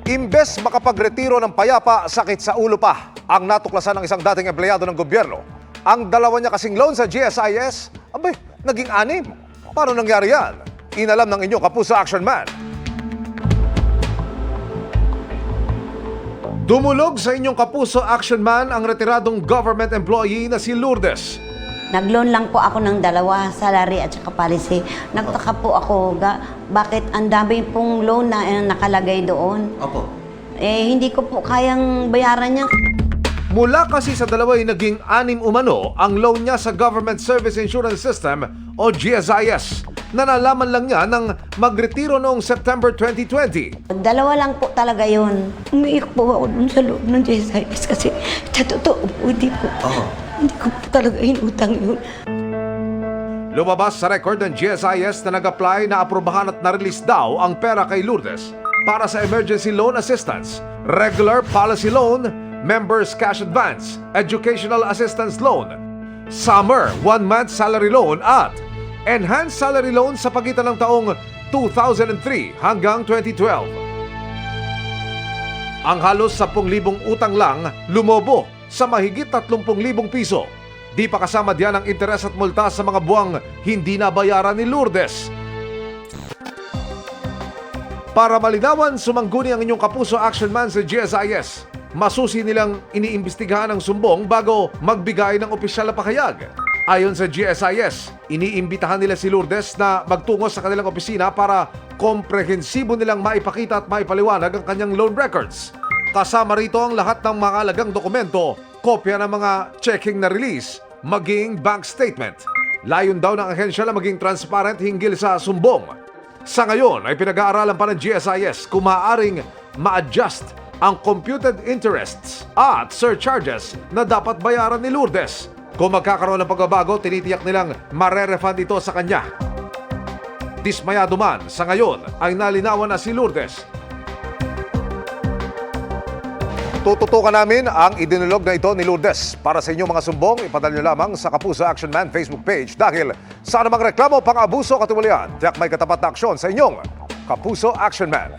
Imbes makapagretiro ng payapa, sakit sa ulo pa ang natuklasan ng isang dating empleyado ng gobyerno. Ang dalawa niya kasing loan sa GSIS, abay, naging 6. Paano nangyari yan? Inalam ng inyong Kapuso Action Man. Dumulog sa inyong Kapuso Action Man ang retiradong government employee na si Lourdes. Nag-loan lang po ako ng 2, salary at saka policy. Nagtaka po ako, bakit ang dami pong loan na nakalagay doon? Opo. Hindi ko po kayang bayaran niya. Mula kasi sa dalawa ay naging 6 umano ang loan niya sa Government Service Insurance System o GSIS na nalaman lang niya nang magretiro noong September 2020. 2 lang po talaga yun. Umiik po ako dun sa loob ng GSIS kasi sa totoo po, hindi ko po talaga inutang yun. Lumabas sa record ng GSIS na nag-apply na aprubahan at na-release daw ang pera kay Lourdes para sa emergency loan assistance, regular policy loan, members cash advance, educational assistance loan, summer 1-month salary loan at enhanced salary loan sa pagitan ng taong 2003 hanggang 2012. Ang halos 10,000 utang lang lumobo sa mahigit 30,000 piso. Di pa kasama diyan ang interes at multa sa mga buwang hindi nabayaran ni Lourdes. Para malinawan, sumangguni ang inyong Kapuso Action Man sa GSIS. Masusi nilang iniimbestigahan ang sumbong bago magbigay ng opisyal na pahayag. Ayon sa GSIS, iniimbitahan nila si Lourdes na magtungo sa kanilang opisina para komprehensibo nilang maipakita at maipaliwanag ang kanyang loan records. Kasama rito ang lahat ng mga halagang dokumento, kopya ng mga checking na release, maging bank statement. Layon daw ng ahensya na maging transparent hinggil sa sumbong. Sa ngayon ay pinag-aaralan pa ng GSIS kung maaaring ma-adjust ang computed interests at surcharges na dapat bayaran ni Lourdes. Kung magkakaroon ng pagbabago, tinitiyak nilang marerefund ito sa kanya. Dismayado man, sa ngayon ay nalinawan na si Lourdes. Tututukan namin ang idinulog na ito ni Lourdes. Para sa inyong mga sumbong, ipadala nyo lamang sa Kapuso Action Man Facebook page dahil sa anumang reklamo, pang-abuso, katiwalian, tiyak may katapat na aksyon sa inyong Kapuso Action Man.